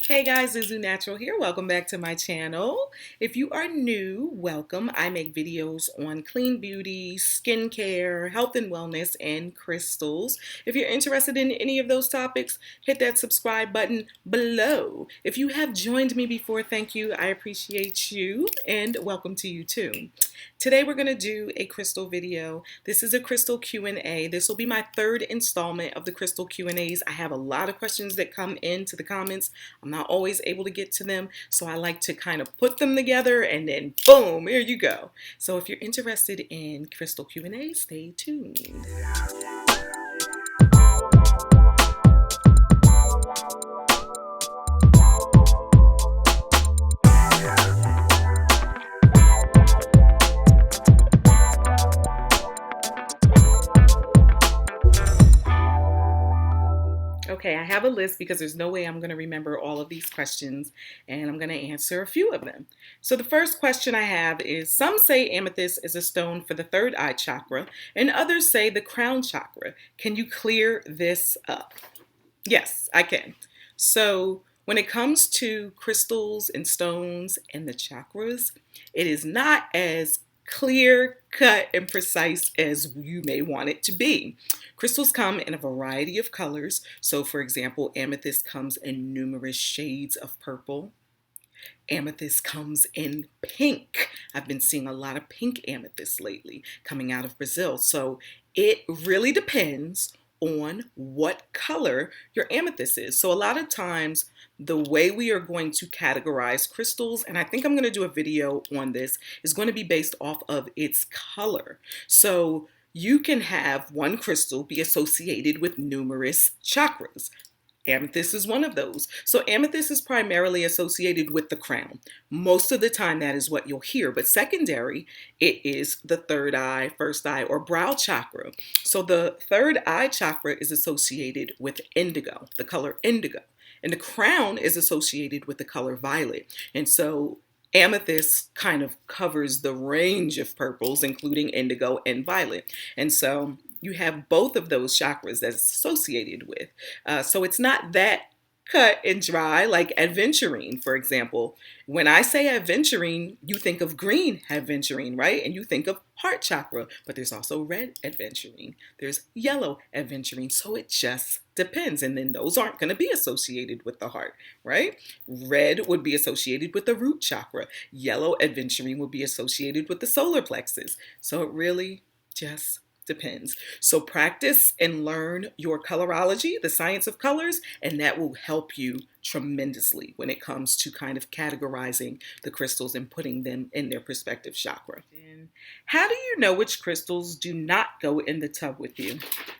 Hey guys, Zuzunatural here. Welcome back to my channel. If you are new, welcome. I make videos on clean beauty, skincare, health and wellness, and crystals. If you're interested in any of those topics, hit that subscribe button below. If you have joined me before, thank you. I appreciate you, and welcome to you too. Today we're going to do a crystal video. This is a crystal Q&A. This will be my third installment of the crystal Q&As. I have a lot of questions that come into the comments. I'm not always able to get to them, so I like to kind of put them together and then boom, here you go. So if you're interested in crystal Q&A, stay tuned. Okay, I have a list because there's no way I'm going to remember all of these questions, and I'm going to answer a few of them. So the first question I have is, some say amethyst is a stone for the third eye chakra, and others say the crown chakra. Can you clear this up? Yes, I can. So when it comes to crystals and stones and the chakras, it is not as clear, cut, and precise as you may want it to be. Crystals come in a variety of colors. So for example, amethyst comes in numerous shades of purple. Amethyst comes in pink. I've been seeing a lot of pink amethyst lately coming out of Brazil. So it really depends on what color your amethyst is. So a lot of times the way we are going to categorize crystals, and I think I'm going to do a video on this, is going to be based off of its color. So you can have one crystal be associated with numerous chakras. Amethyst is one of those. So amethyst is primarily associated with the crown. Most of the time that is what you'll hear, but secondary, it is the third eye, first eye, or brow chakra. So the third eye chakra is associated with indigo, the color indigo. And the crown is associated with the color violet. And so amethyst kind of covers the range of purples, including indigo and violet. And so you have both of those chakras that's associated with. So it's not that cut and dry like aventurine, for example. When I say aventurine, you think of green aventurine, right? And you think of heart chakra, but there's also red aventurine. There's yellow aventurine. So it just depends. And then those aren't going to be associated with the heart, right? Red would be associated with the root chakra. Yellow aventurine would be associated with the solar plexus. So it really just depends. So practice and learn your colorology, the science of colors, and that will help you tremendously when it comes to kind of categorizing the crystals and putting them in their respective chakra. How do you know which crystals do not go in the tub with you?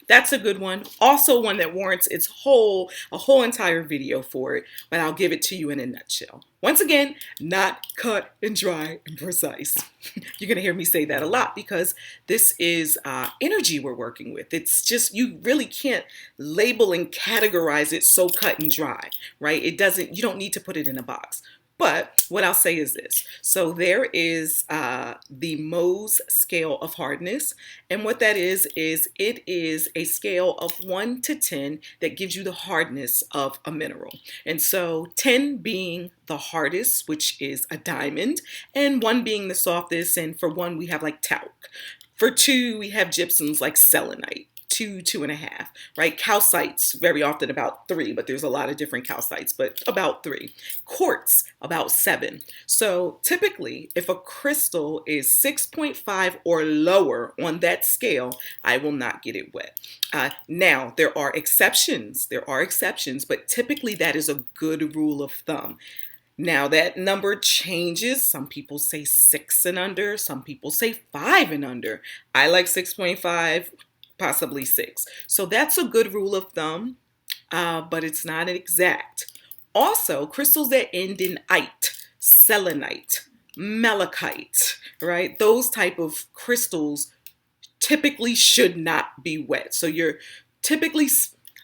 That's a good one. Also one that warrants a whole entire video for it, but I'll give it to you in a nutshell. Once again, not cut and dry and precise. You're going to hear me say that a lot because this is energy we're working with. It's just, you really can't label and categorize it so cut and dry, right? You don't need to put it in a box. But what I'll say is this. So there is the Mohs scale of hardness. And what that is it is a scale of 1 to 10 that gives you the hardness of a mineral. And so 10 being the hardest, which is a diamond, and 1 being the softest. And for 1, we have like talc. For 2, we have gypsums like selenite. 2, 2.5, right? Calcites, very often about 3, but there's a lot of different calcites, but about 3. Quartz, about 7. So typically, if a crystal is 6.5 or lower on that scale, I will not get it wet. Now, there are exceptions, but typically that is a good rule of thumb. Now that number changes. Some people say 6 and under, some people say 5 and under. I like 6.5. Possibly 6. So that's a good rule of thumb, but it's not exact. Also, crystals that end in ite, selenite, malachite, right? Those type of crystals typically should not be wet. So you're typically,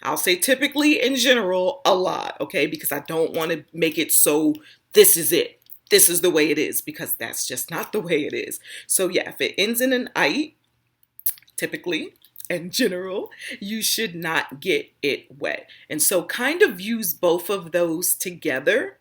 I'll say typically in general, a lot, okay? Because I don't want to make it so this is it. This is the way it is, because that's just not the way it is. So yeah, if it ends in an ite, typically, in general, you should not get it wet. And so kind of use both of those together,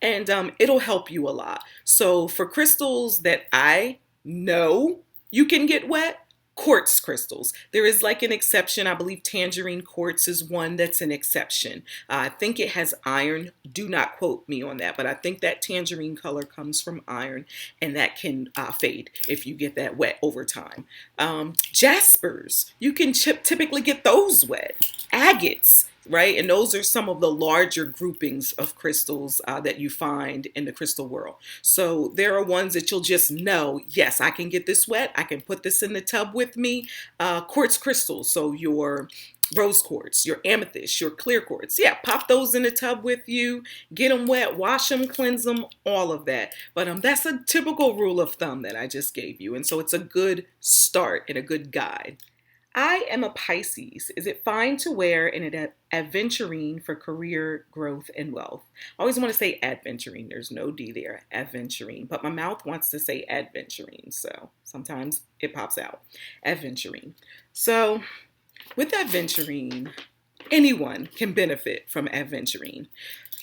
and it'll help you a lot. So for crystals that I know you can get wet, quartz crystals. There is like an exception. I believe tangerine quartz is one that's an exception. I think it has iron. Do not quote me on that, but I think that tangerine color comes from iron, and that can fade if you get that wet over time. Jaspers, you can typically get those wet. Agates, right? And those are some of the larger groupings of crystals that you find in the crystal world. So there are ones that you'll just know, yes, I can get this wet. I can put this in the tub with me. Quartz crystals, so your rose quartz, your amethyst, your clear quartz. Yeah, pop those in the tub with you. Get them wet, wash them, cleanse them, all of that. But that's a typical rule of thumb that I just gave you. And so it's a good start and a good guide. I am a Pisces. Is it fine to wear an aventurine for career growth and wealth? I always want to say adventurine. There's no D there, aventurine. But my mouth wants to say adventurine, so sometimes it pops out. Aventurine. So with aventurine, anyone can benefit from aventurine.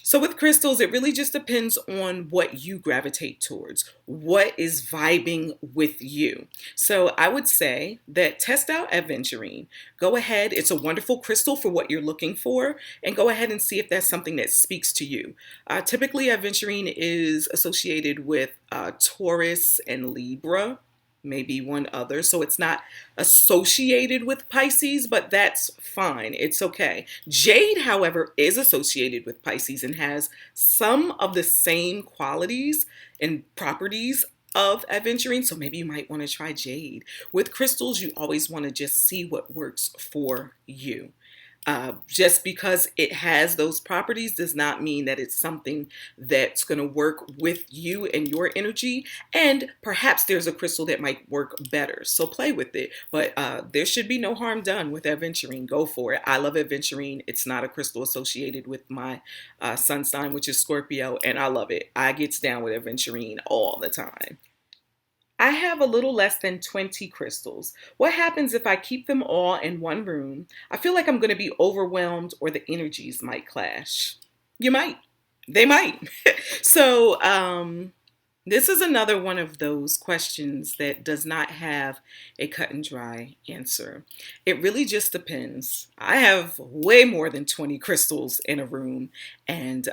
So with crystals, it really just depends on what you gravitate towards, what is vibing with you. So I would say that test out aventurine. Go ahead. It's a wonderful crystal for what you're looking for, and go ahead and see if that's something that speaks to you. Typically, aventurine is associated with Taurus and Libra, maybe one other. So it's not associated with Pisces, but that's fine. It's okay. Jade, however, is associated with Pisces and has some of the same qualities and properties of aventurine. So maybe you might want to try jade. With crystals, you always want to just see what works for you. Just because it has those properties does not mean that it's something that's going to work with you and your energy. And perhaps there's a crystal that might work better. So play with it. But there should be no harm done with aventurine. Go for it. I love aventurine. It's not a crystal associated with my sun sign, which is Scorpio, and I love it. I get down with aventurine all the time. I have a little less than 20 crystals. What happens if I keep them all in one room? I feel like I'm going to be overwhelmed, or the energies might clash. You might. They might. So this is another one of those questions that does not have a cut and dry answer. It really just depends. I have way more than 20 crystals in a room, and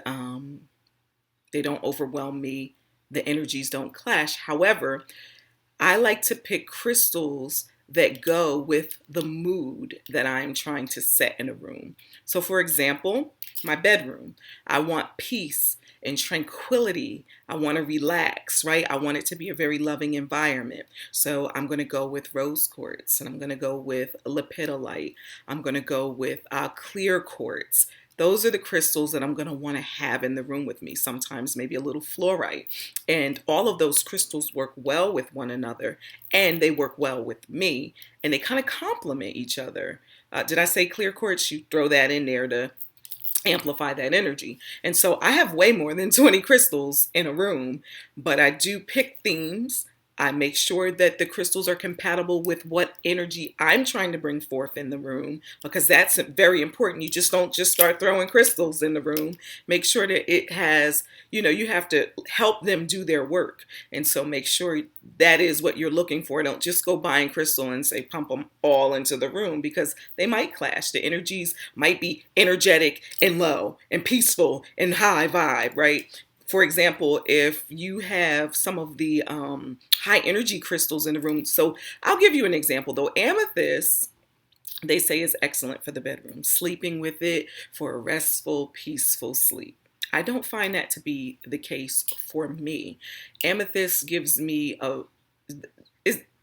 they don't overwhelm me. The energies don't clash. However, I like to pick crystals that go with the mood that I'm trying to set in a room. So for example, my bedroom, I want peace and tranquility. I want to relax, right? I want it to be a very loving environment. So I'm going to go with rose quartz, and I'm going to go with lepidolite. I'm going to go with clear quartz. Those are the crystals that I'm going to want to have in the room with me. Sometimes maybe a little fluorite. And all of those crystals work well with one another, and they work well with me, and they kind of complement each other. Did I say clear quartz? You throw that in there to amplify that energy. And so I have way more than 20 crystals in a room, but I do pick themes. I make sure that the crystals are compatible with what energy I'm trying to bring forth in the room, because that's very important. You just don't just start throwing crystals in the room. Make sure that it has, you have to help them do their work. And so make sure that is what you're looking for. Don't just go buying crystal and say pump them all into the room, because they might clash. The energies might be energetic and low and peaceful and high vibe, right? For example, if you have some of the high energy crystals in the room. So I'll give you an example though. Amethyst, they say, is excellent for the bedroom. Sleeping with it for a restful, peaceful sleep. I don't find that to be the case for me. Amethyst gives me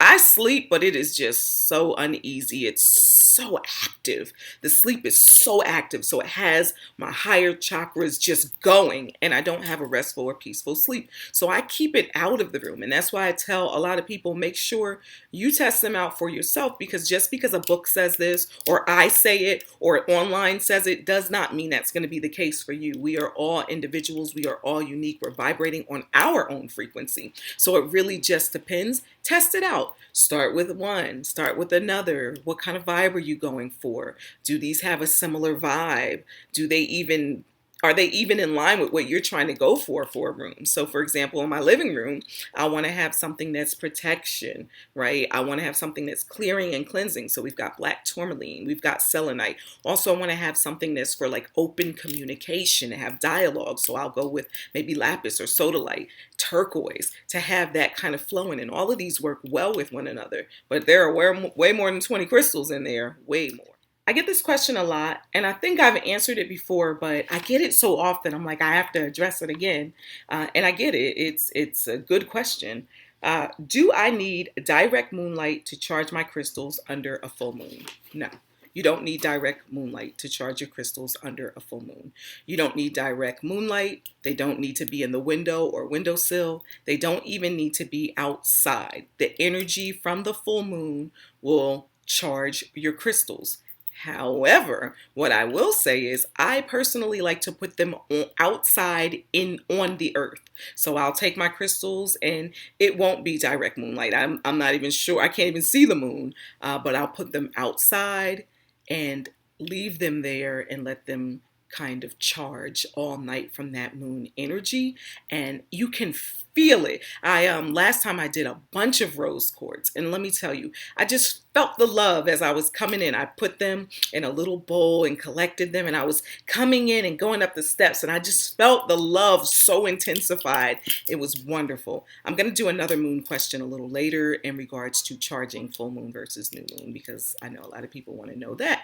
I sleep, but it is just so uneasy. It's so active. The sleep is so active. So it has my higher chakras just going, and I don't have a restful or peaceful sleep. So I keep it out of the room. And that's why I tell a lot of people, make sure you test them out for yourself, because just because a book says this, or I say it, or online says it, does not mean that's going to be the case for you. We are all individuals. We are all unique. We're vibrating on our own frequency. So it really just depends. Test it out. out. Start with one, start with another. What kind of vibe are you going for? Do these have a similar vibe? Do they even Are they even in line with what you're trying to go for a room? So for example, in my living room, I want to have something that's protection, right? I want to have something that's clearing and cleansing. So we've got black tourmaline, we've got selenite. Also, I want to have something that's for like open communication, to have dialogue. So I'll go with maybe lapis or sodalite, turquoise, to have that kind of flowing. And all of these work well with one another. But there are way more than 20 crystals in there, way more. I get this question a lot, and I think I've answered it before, but I get it so often. I'm like, I have to address it again. And I get it. It's a good question. Do I need direct moonlight to charge my crystals under a full moon? No. You don't need direct moonlight to charge your crystals under a full moon. You don't need direct moonlight. They don't need to be in the window or windowsill. They don't even need to be outside. The energy from the full moon will charge your crystals. However, what I will say is I personally like to put them outside on the earth. So I'll take my crystals and it won't be direct moonlight. I'm not even sure. I can't even see the moon, but I'll put them outside and leave them there and let them kind of charge all night from that moon energy, and you can feel it. I last time I did a bunch of rose quartz, and let me tell you, I just felt the love as I was coming in. I put them in a little bowl and collected them, and I was coming in and going up the steps, and I just felt the love so intensified. It was wonderful. I'm going to do another moon question a little later in regards to charging full moon versus new moon, because I know a lot of people want to know that.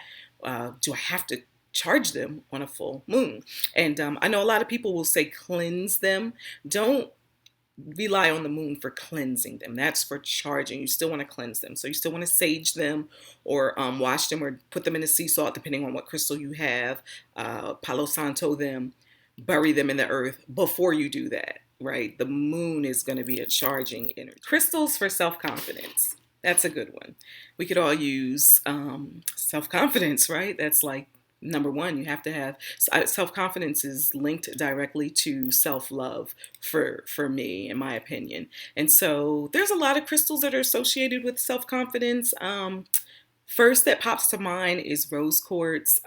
Do I have to charge them on a full moon? And I know a lot of people will say cleanse them. Don't rely on the moon for cleansing them. That's for charging. You still want to cleanse them. So you still want to sage them or wash them or put them in a sea salt, depending on what crystal you have. Palo Santo them, bury them in the earth before you do that, right? The moon is going to be a charging energy. Crystals for self-confidence. That's a good one. We could all use self-confidence, right? That's like number one. You have to have self-confidence is linked directly to self-love for me, in my opinion. And so there's a lot of crystals that are associated with self-confidence. First that pops to mind is rose quartz.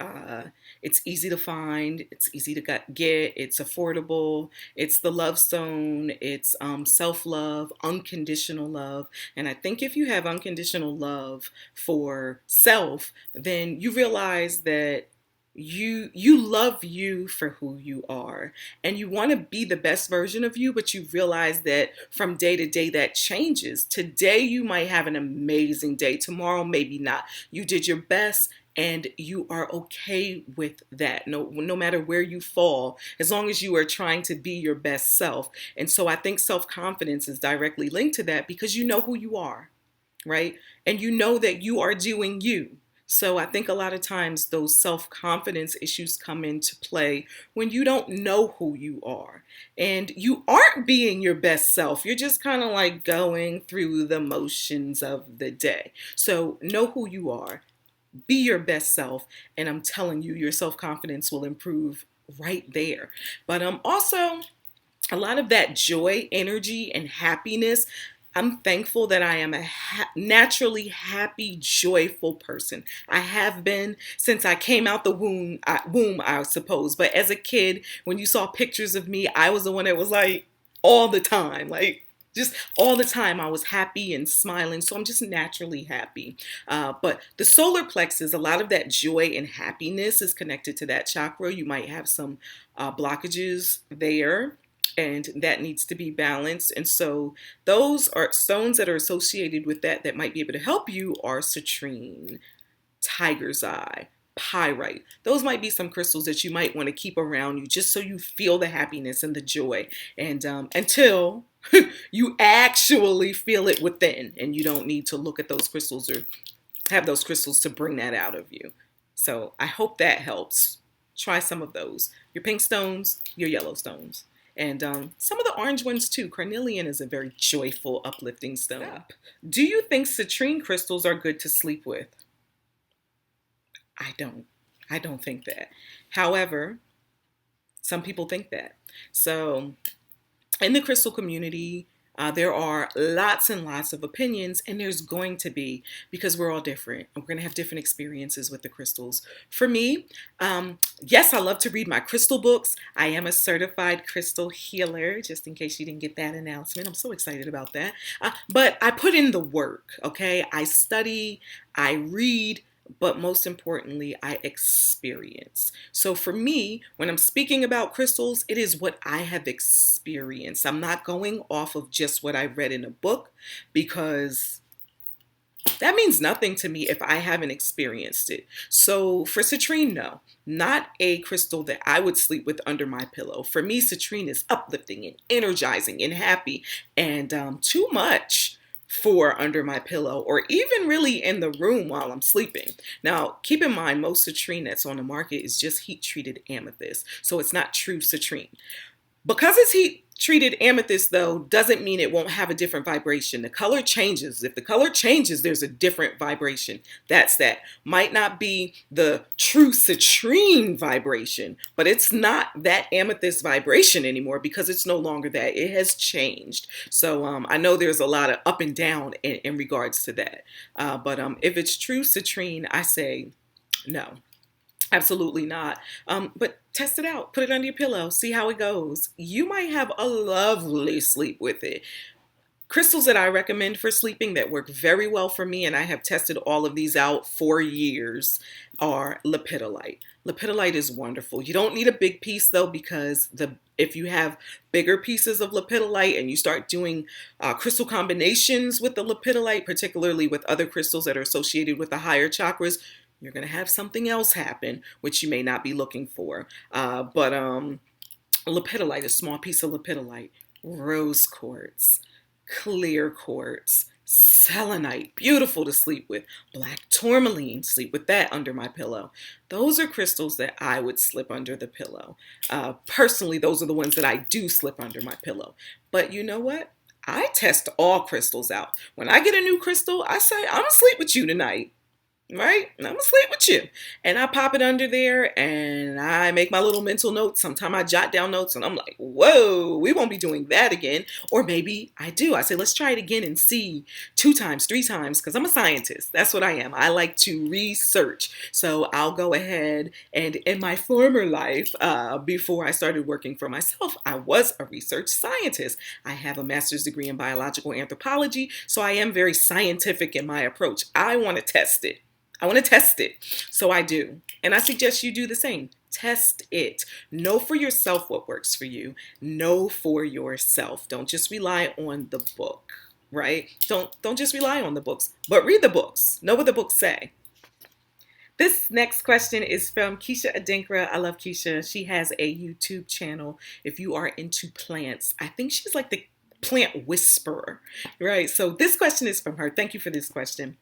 It's easy to find, it's easy to get, it's affordable, it's the love stone, it's self-love, unconditional love. And I think if you have unconditional love for self, then you realize that you love you for who you are, and you want to be the best version of you, but you realize that from day to day that changes. Today you might have an amazing day, tomorrow maybe not. You did your best and you are okay with that, no matter where you fall, as long as you are trying to be your best self. And so I think self-confidence is directly linked to that, because you know who you are, right? And you know that you are doing you. So I think a lot of times those self-confidence issues come into play when you don't know who you are and you aren't being your best self. You're just kind of like going through the motions of the day. So know who you are, be your best self, and I'm telling you, your self-confidence will improve right there. But also a lot of that joy, energy, and happiness. I'm thankful that I am a naturally happy, joyful person. I have been since I came out the womb, I suppose. But as a kid, when you saw pictures of me, I was the one that was like all the time, like just all the time I was happy and smiling. So I'm just naturally happy. But the solar plexus, a lot of that joy and happiness is connected to that chakra. You might have some blockages there, and that needs to be balanced. And so those are stones that are associated with that might be able to help you are citrine, tiger's eye, pyrite. Those might be some crystals that you might want to keep around you just so you feel the happiness and the joy, and until you actually feel it within, and you don't need to look at those crystals or have those crystals to bring that out of you. So I hope that helps. Try some of those. Your pink stones, your yellow stones. And some of the orange ones too. Carnelian is a very joyful, uplifting stone. Yeah. Do you think citrine crystals are good to sleep with? I don't. I don't think that. However, some people think that. So in the crystal community, There are lots and lots of opinions, and there's going to be, because we're all different. And we're going to have different experiences with the crystals. For me, yes, I love to read my crystal books. I am a certified crystal healer, just in case you didn't get that announcement. I'm so excited about that. But I put in the work, okay? I study, I read, but most importantly, I experience. So for me, when I'm speaking about crystals, it is what I have experienced. I'm not going off of just what I read in a book, because that means nothing to me if I haven't experienced it. So for citrine, no, not a crystal that I would sleep with under my pillow. For me, citrine is uplifting and energizing and happy, and too much for under my pillow, or even really in the room while I'm sleeping. Now, keep in mind, most citrine that's on the market is just heat treated amethyst, so it's not true citrine. Because it's heat treated amethyst, though, doesn't mean it won't have a different vibration. The color changes. If the color changes, there's a different vibration. That's that. Might not be the true citrine vibration, but it's not that amethyst vibration anymore, because it's no longer that. It has changed. So I know there's a lot of up and down in regards to that. But if it's true citrine, I say no. Absolutely not. But test it out. Put it under your pillow. See how it goes. You might have a lovely sleep with it. Crystals that I recommend for sleeping that work very well for me, and I have tested all of these out for years, are lepidolite. Lepidolite is wonderful. You don't need a big piece though, because if you have bigger pieces of lepidolite and you start doing crystal combinations with the lepidolite, particularly with other crystals that are associated with the higher chakras, you're going to have something else happen, which you may not be looking for. But lepidolite, a small piece of lepidolite, rose quartz, clear quartz, selenite, beautiful to sleep with, black tourmaline, sleep with that under my pillow. Those are crystals that I would slip under the pillow. Personally, those are the ones that I do slip under my pillow. But you know what? I test all crystals out. When I get a new crystal, I say, I'm going to sleep with you tonight. Right? I'm gonna sleep with you. And I pop it under there and I make my little mental notes. Sometimes I jot down notes and I'm like, whoa, we won't be doing that again. Or maybe I do. I say, let's try it again and see 2 times, 3 times, because I'm a scientist. That's what I am. I like to research. So I'll go ahead, and in my former life, before I started working for myself, I was a research scientist. I have a master's degree in biological anthropology, so I am very scientific in my approach. I want to test it. I want to test it. So I do. And I suggest you do the same. Test it. Know for yourself what works for you. Know for yourself. Don't just rely on the book, right? Don't just rely on the books, but read the books. Know what the books say. This next question is from Keisha Adinkra. I love Keisha. She has a YouTube channel. If you are into plants, I think she's like the plant whisperer, right? So this question is from her. Thank you for this question.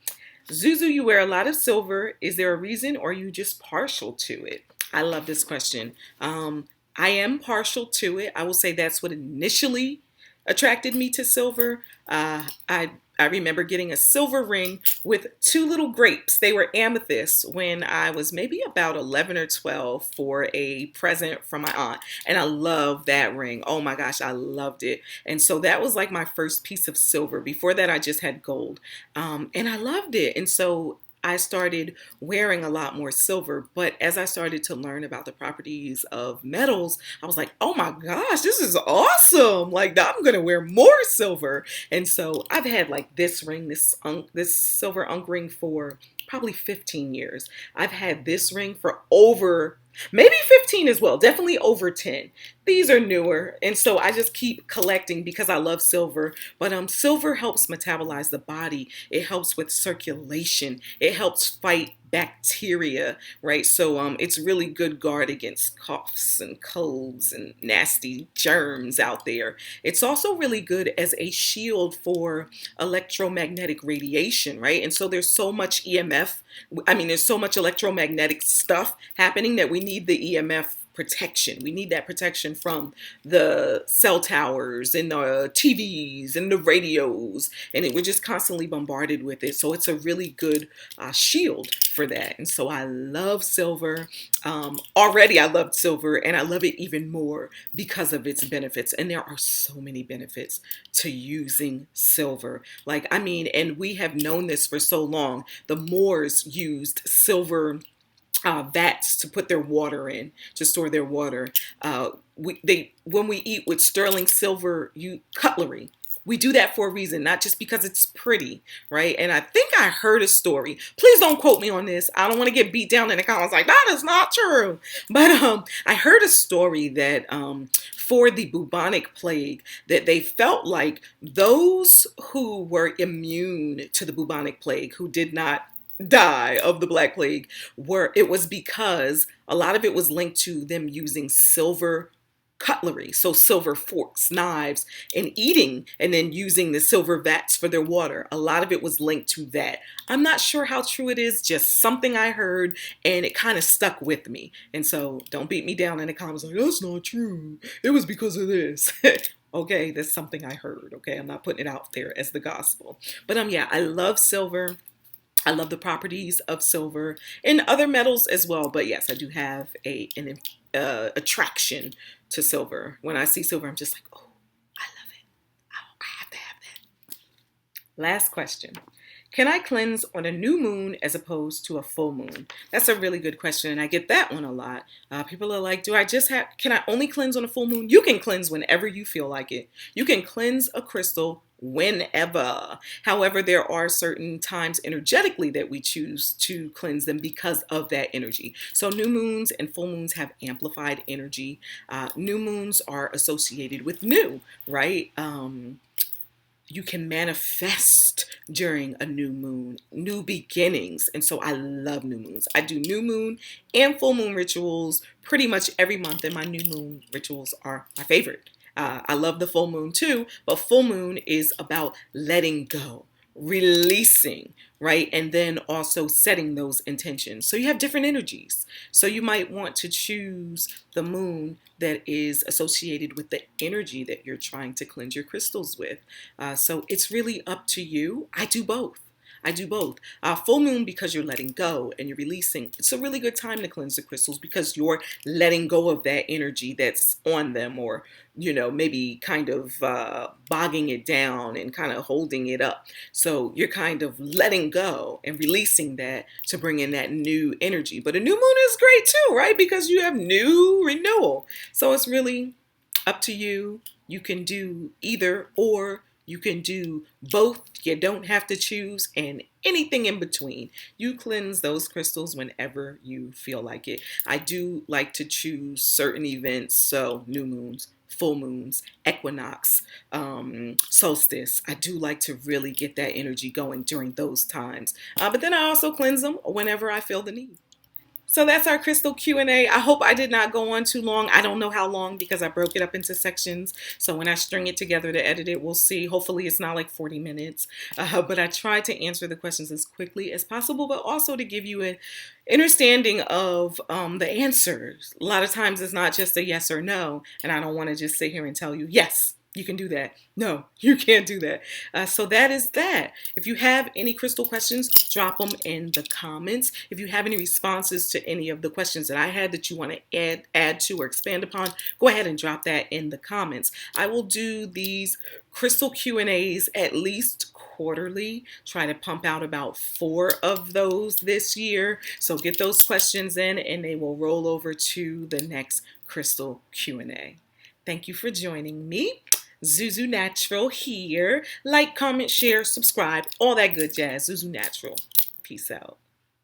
Zuzu, you wear a lot of silver. Is there a reason, or are you just partial to it? I love this question. I am partial to it. I will say that's what initially attracted me to silver. I remember getting a silver ring with 2 little grapes. They were amethysts when I was maybe about 11 or 12 for a present from my aunt. And I loved that ring. Oh my gosh, I loved it. And so that was like my first piece of silver. Before that, I just had gold. And I loved it. And so I started wearing a lot more silver. But as I started to learn about the properties of metals, I was like, oh my gosh, this is awesome. Like, I'm going to wear more silver. And so I've had like this ring, this silver unk ring for probably 15 years. I've had this ring for over maybe 15 as well, definitely over 10. These are newer, and so I just keep collecting because I love silver. But silver helps metabolize the body. It helps with circulation. It helps fight bacteria, right? So it's really good guard against coughs and colds and nasty germs out there. It's also really good as a shield for electromagnetic radiation, right? And so there's so much EMF. I mean, there's so much electromagnetic stuff happening that we need the EMF protection. We need that protection from the cell towers and the TVs and the radios, and we're just constantly bombarded with it. So it's a really good shield for that. And so I love silver. Already I loved silver, and I love it even more because of its benefits. And there are so many benefits to using silver. Like, I mean, and we have known this for so long. The Moors used silver vats to put their water in, to store their water. When we eat with sterling silver cutlery, we do that for a reason, not just because it's pretty, right? And I think I heard a story. Please don't quote me on this. I don't want to get beat down in the comments like, that is not true. But I heard a story that for the bubonic plague, that they felt like those who were immune to the bubonic plague, who did not die of the Black Plague, it was because a lot of it was linked to them using silver cutlery, so silver forks, knives, and eating, and then using the silver vats for their water. A lot of it was linked to that. I'm not sure how true it is, just something I heard, and it kind of stuck with me. And so don't beat me down in the comments like, that's not true. It was because of this. Okay, that's something I heard. Okay, I'm not putting it out there as the gospel. But yeah, I love silver. I love the properties of silver and other metals as well. But yes, I do have an attraction to silver. When I see silver, I'm just like, oh, I love it. Oh, I have to have that. Last question. Can I cleanse on a new moon as opposed to a full moon? That's a really good question, and I get that one a lot. People are like, can I only cleanse on a full moon? You can cleanse whenever you feel like it. You can cleanse a crystal whenever. However, there are certain times energetically that we choose to cleanse them because of that energy. So new moons and full moons have amplified energy. New moons are associated with new, right? You can manifest during a new moon, new beginnings. And so I love new moons. I do new moon and full moon rituals pretty much every month, and my new moon rituals are my favorite. I love the full moon too, but full moon is about letting go, releasing, right? And then also setting those intentions. So you have different energies. So you might want to choose the moon that is associated with the energy that you're trying to cleanse your crystals with. So it's really up to you. I do both. Full moon because you're letting go and you're releasing. It's a really good time to cleanse the crystals because you're letting go of that energy that's on them, or, maybe kind of bogging it down and kind of holding it up. So you're kind of letting go and releasing that to bring in that new energy. But a new moon is great too, right? Because you have new renewal. So it's really up to you. You can do either, or you can do both. You don't have to choose, and anything in between. You cleanse those crystals whenever you feel like it. I do like to choose certain events, so new moons, full moons, equinox, solstice. I do like to really get that energy going during those times. But then I also cleanse them whenever I feel the need. So that's our crystal Q&A. I hope I did not go on too long. I don't know how long because I broke it up into sections. So when I string it together to edit it, we'll see. Hopefully it's not like 40 minutes. But I tried to answer the questions as quickly as possible, but also to give you an understanding of the answers. A lot of times it's not just a yes or no. And I don't want to just sit here and tell you, yes, you can do that. No, you can't do that. So that is that. If you have any crystal questions, drop them in the comments. If you have any responses to any of the questions that I had that you want to add to or expand upon, go ahead and drop that in the comments. I will do these crystal Q&As at least quarterly. Try to pump out about 4 of those this year. So get those questions in and they will roll over to the next crystal Q&A. Thank you for joining me. Zuzunatural here. Like, comment, share, subscribe, all that good jazz. Zuzunatural. Peace out.